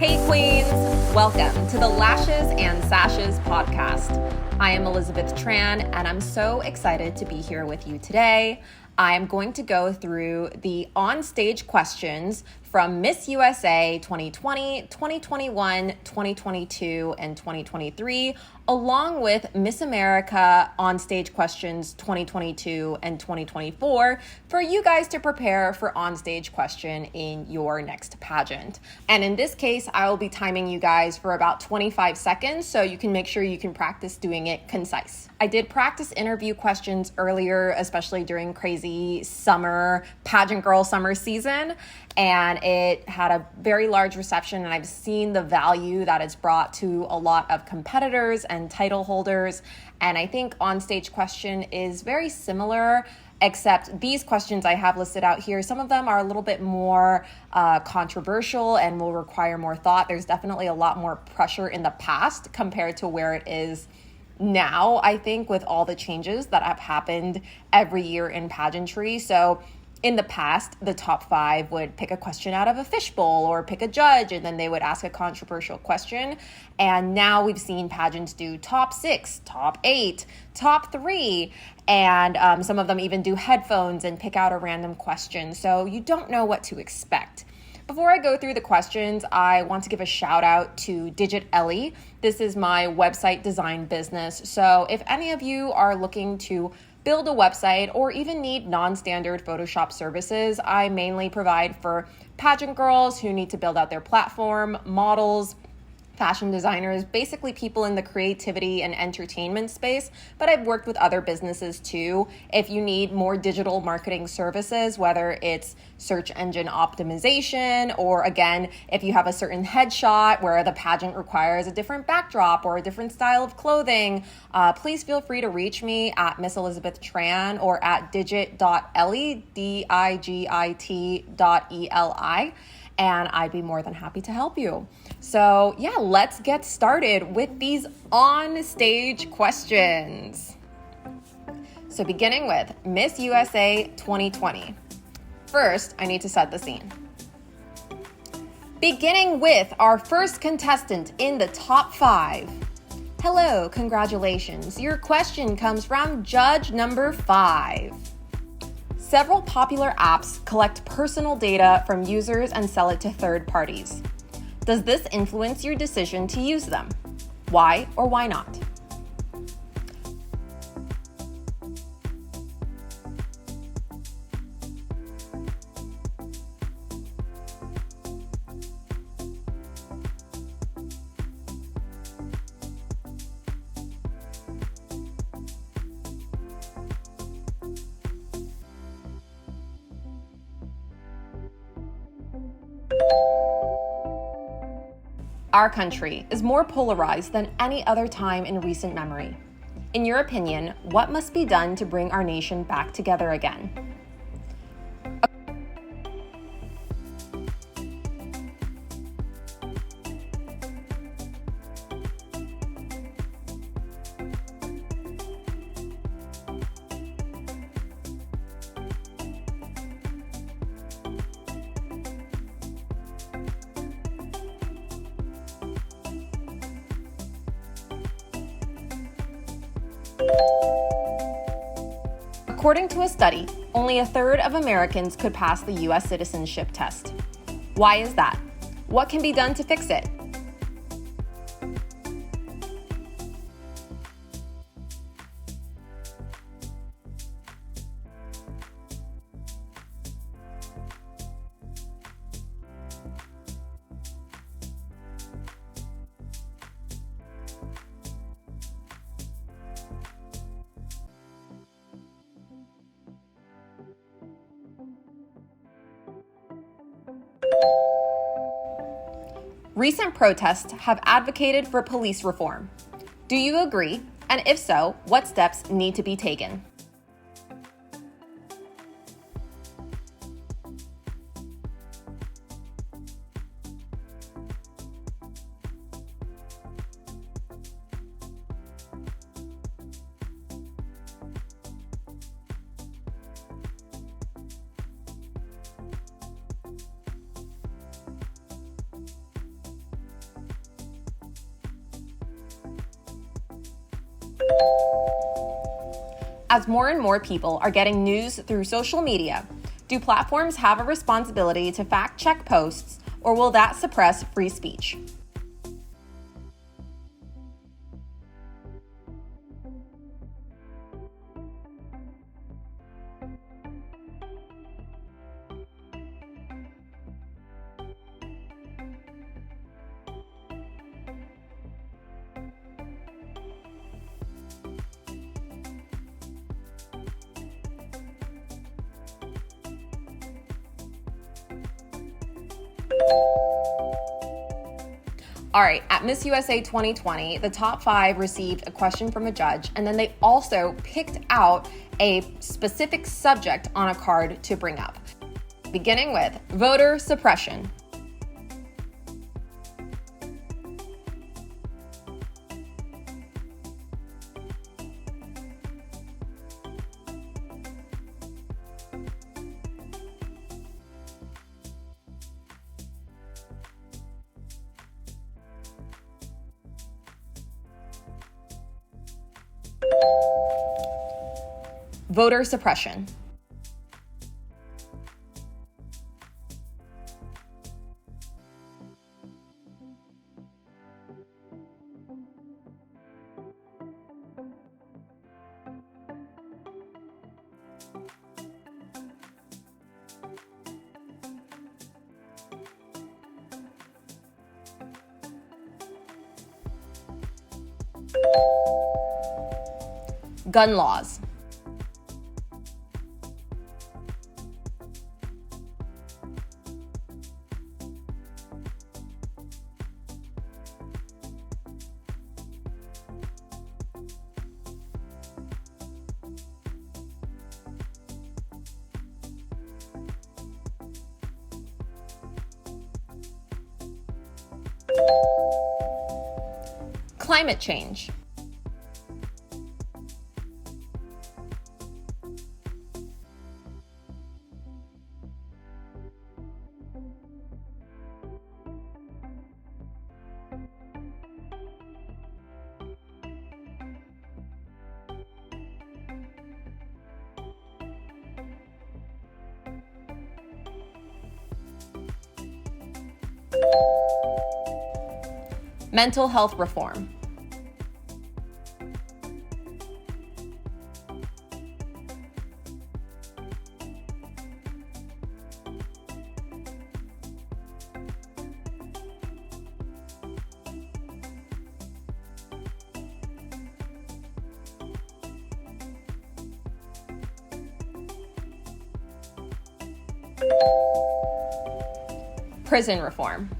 Hey Queens, welcome to the Lashes and Sashes podcast. I am Elizabeth Tran and I'm so excited to be here with you today. I am going to go through the on-stage questions from Miss USA 2020, 2021, 2022, and 2023, along with Miss America on-stage questions 2022 and 2024 for you guys to prepare for on-stage question in your next pageant. And in this case, I will be timing you guys for about 25 seconds so you can make sure you can practice doing it concise. I did practice interview questions earlier, especially during crazy summer, pageant girl summer season, and it had a very large reception, and I've seen the value that it's brought to a lot of competitors and title holders. And I think on-stage question is very similar, except these questions I have listed out here, some of them are a little bit more controversial and will require more thought. There's definitely a lot more pressure in the past compared to where it is now, I think, with all the changes that have happened every year in pageantry. So in the past, the top five would pick a question out of a fishbowl or pick a judge, and then they would ask a controversial question. And now we've seen pageants do top 6, top 8, top 3, and some of them even do headphones and pick out a random question. So you don't know what to expect. Before I go through the questions, I want to give a shout out to Digit Ellie. This is my website design business. So if any of you are looking to build a website or even need non-standard Photoshop services, I mainly provide for pageant girls who need to build out their platform, models, fashion designers, basically people in the creativity and entertainment space, but I've worked with other businesses too. If you need more digital marketing services, whether it's search engine optimization, or again, if you have a certain headshot where the pageant requires a different backdrop or a different style of clothing, please feel free to reach me at Miss Elizabeth Tran or at digit.eli, digit.eli. And I'd be more than happy to help you. So yeah, let's get started with these on-stage questions. So beginning with Miss USA 2020. First, I need to set the scene. Beginning with our first contestant in the top 5. Hello, congratulations. Your question comes from judge number 5. Several popular apps collect personal data from users and sell it to third parties. Does this influence your decision to use them? Why or why not? Our country is more polarized than any other time in recent memory. In your opinion, what must be done to bring our nation back together again? According to a study, only a third of Americans could pass the U.S. citizenship test. Why is that? What can be done to fix it? Recent protests have advocated for police reform. Do you agree? And if so, what steps need to be taken? As more and more people are getting news through social media, do platforms have a responsibility to fact-check posts, or will that suppress free speech? All right, at Miss USA 2020, the top 5 received a question from a judge, and then they also picked out a specific subject on a card to bring up. Beginning with voter suppression. Voter suppression. Gun laws. Climate change. Mental health reform. Prison reform.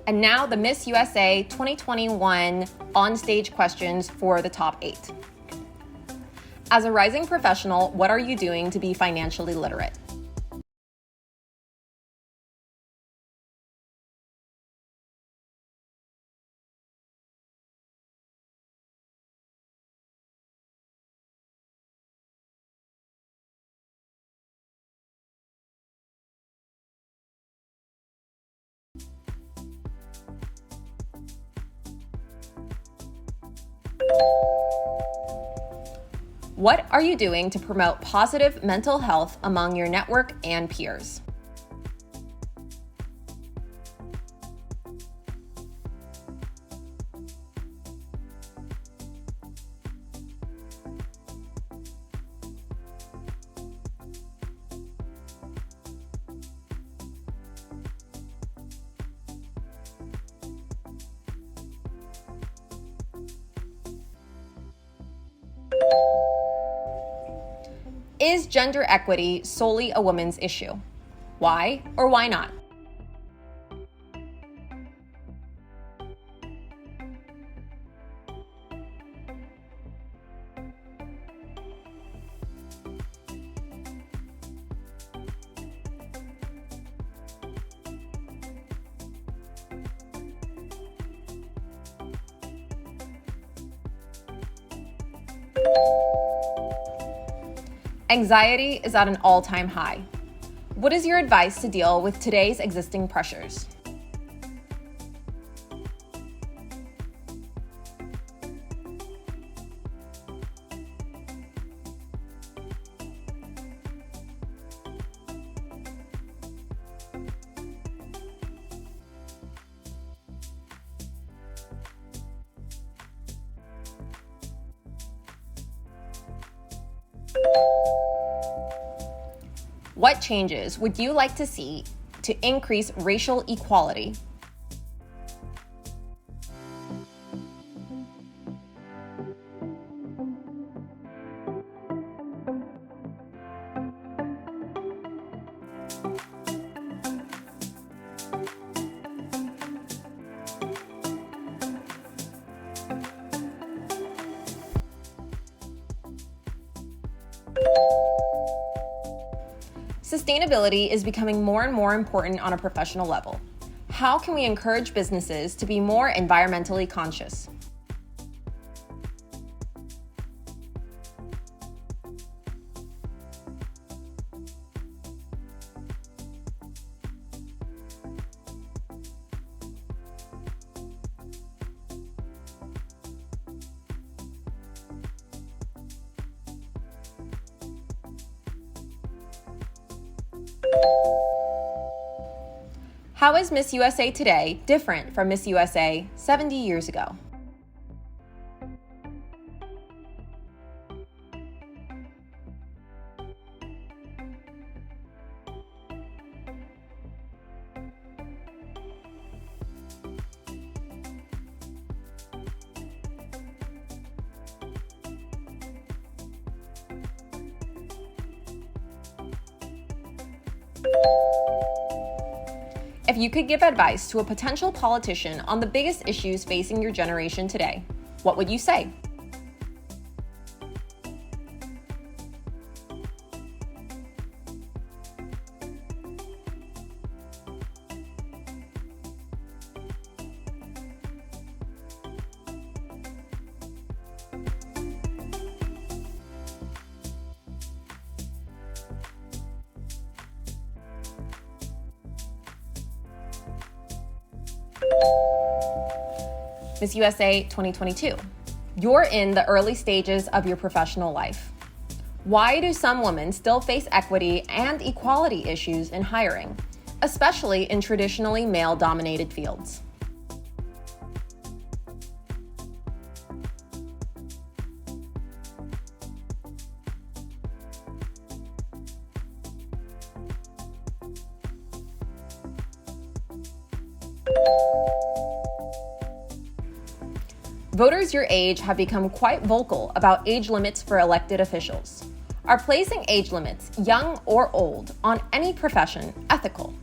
And now the Miss USA 2021 on-stage questions for the top 8. As a rising professional, what are you doing to be financially literate? What are you doing to promote positive mental health among your network and peers? Is gender equity solely a woman's issue? Why or why not? Anxiety is at an all-time high. What is your advice to deal with today's existing pressures? What changes would you like to see to increase racial equality? Sustainability is becoming more and more important on a professional level. How can we encourage businesses to be more environmentally conscious? How is Miss USA today different from Miss USA 70 years ago? If you could give advice to a potential politician on the biggest issues facing your generation today, what would you say? Miss USA 2022. You're in the early stages of your professional life. Why do some women still face equity and equality issues in hiring, especially in traditionally male-dominated fields? Voters your age have become quite vocal about age limits for elected officials. Are placing age limits, young or old, on any profession ethical?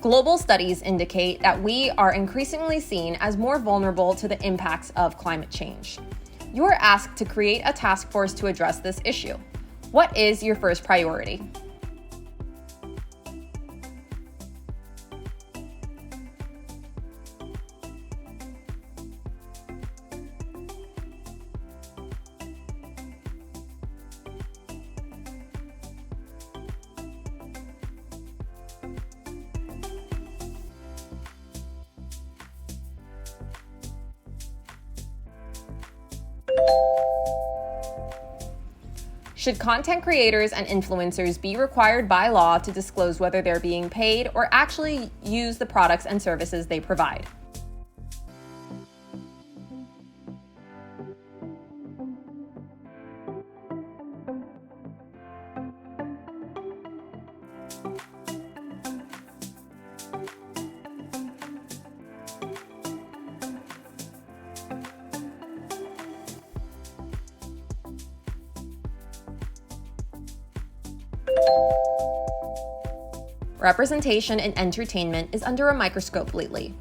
Global studies indicate that we are increasingly seen as more vulnerable to the impacts of climate change. You are asked to create a task force to address this issue. What is your first priority? Should content creators and influencers be required by law to disclose whether they're being paid or actually use the products and services they provide? Representation in entertainment is under a microscope lately.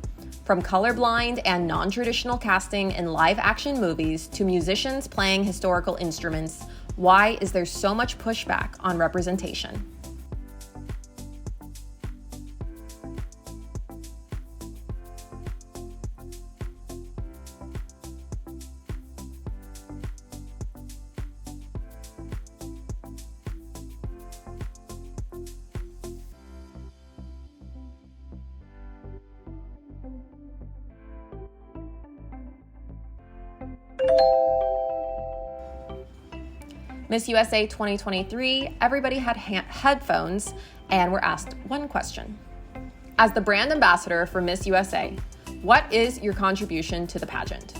From colorblind and non-traditional casting in live-action movies to musicians playing historical instruments, why is there so much pushback on representation? Miss USA 2023, everybody had headphones and were asked one question. As the brand ambassador for Miss USA, what is your contribution to the pageant?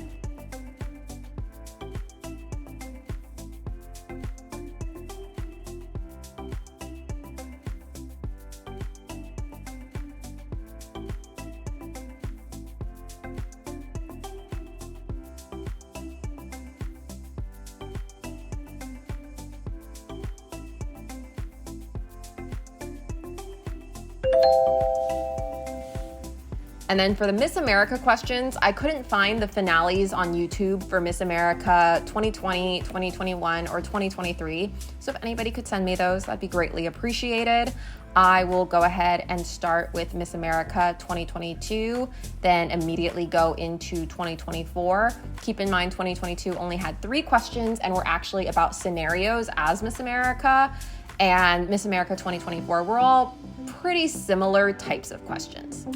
And then for the Miss America questions, I couldn't find the finales on YouTube for Miss America 2020, 2021, or 2023. So if anybody could send me those, that'd be greatly appreciated. I will go ahead and start with Miss America 2022, then immediately go into 2024. Keep in mind, 2022 only had 3 questions and were actually about scenarios as Miss America. And Miss America 2024 were all pretty similar types of questions.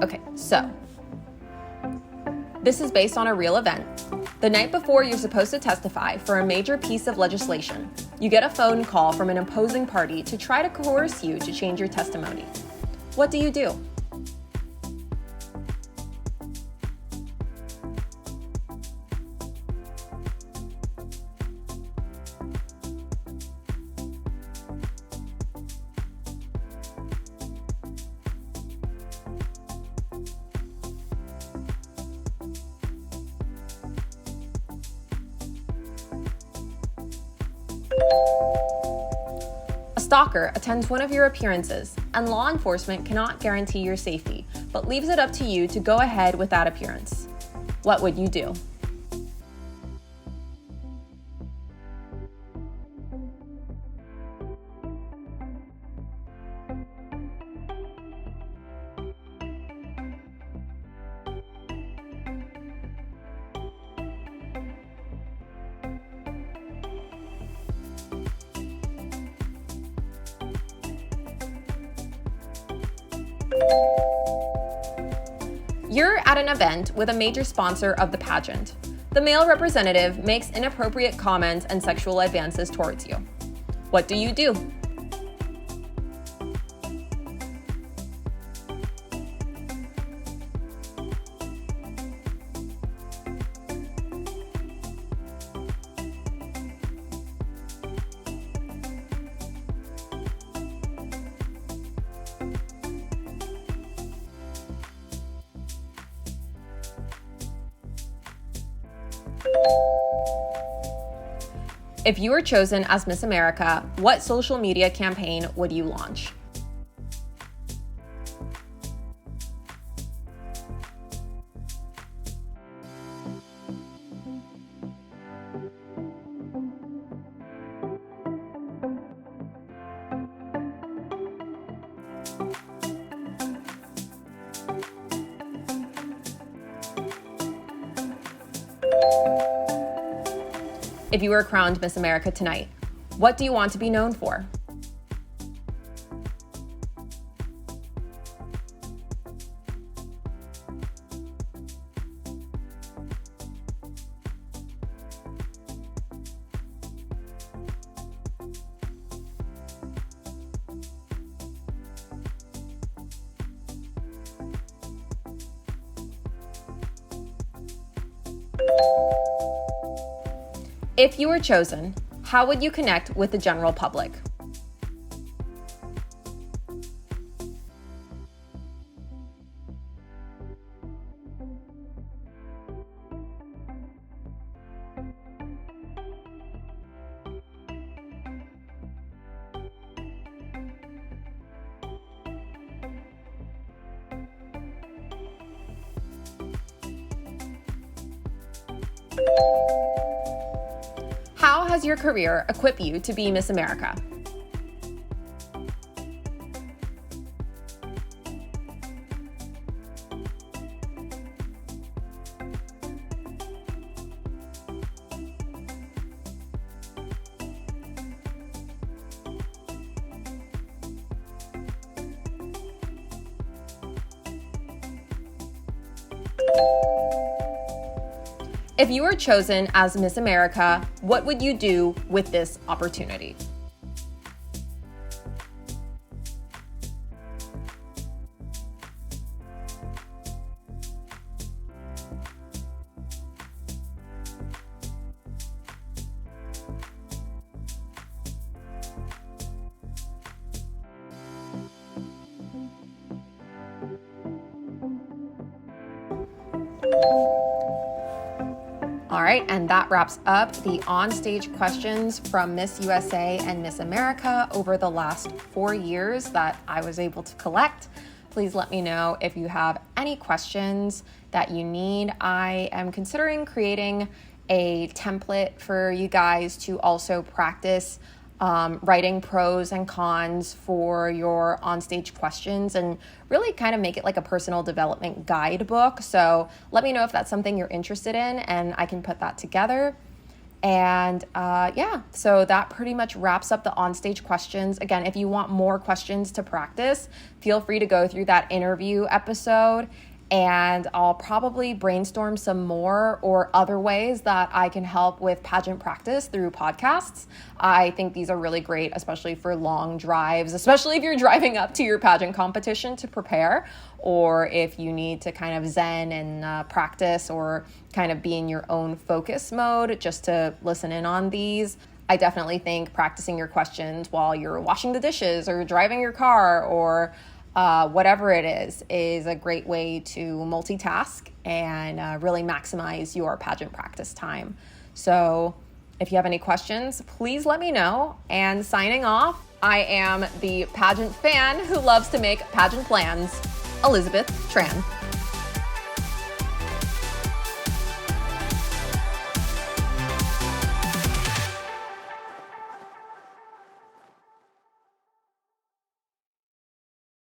Okay, so this is based on a real event. The night before you're supposed to testify for a major piece of legislation, you get a phone call from an opposing party to try to coerce you to change your testimony. What do you do? A stalker attends one of your appearances, and law enforcement cannot guarantee your safety, but leaves it up to you to go ahead with that appearance. What would you do? You're at an event with a major sponsor of the pageant. The male representative makes inappropriate comments and sexual advances towards you. What do you do? If you were chosen as Miss America, what social media campaign would you launch? If you were crowned Miss America tonight, what do you want to be known for? If you were chosen, how would you connect with the general public? How has your career equipped you to be Miss America? If you were chosen as Miss America, what would you do with this opportunity? All right, and that wraps up the onstage questions from Miss USA and Miss America over the last 4 years that I was able to collect. Please let me know if you have any questions that you need. I am considering creating a template for you guys to also practice writing pros and cons for your onstage questions and really kind of make it like a personal development guidebook. So let me know if that's something you're interested in and I can put that together. And so that pretty much wraps up the onstage questions. Again, if you want more questions to practice, feel free to go through that interview episode, and I'll probably brainstorm some more or other ways that I can help with pageant practice through podcasts. I think these are really great, especially for long drives, especially if you're driving up to your pageant competition to prepare, or if you need to kind of zen and practice or kind of be in your own focus mode just to listen in on these. I definitely think practicing your questions while you're washing the dishes or driving your car or whatever it is a great way to multitask and really maximize your pageant practice time. So if you have any questions, please let me know. And signing off, I am the pageant fan who loves to make pageant plans, Elizabeth Tran.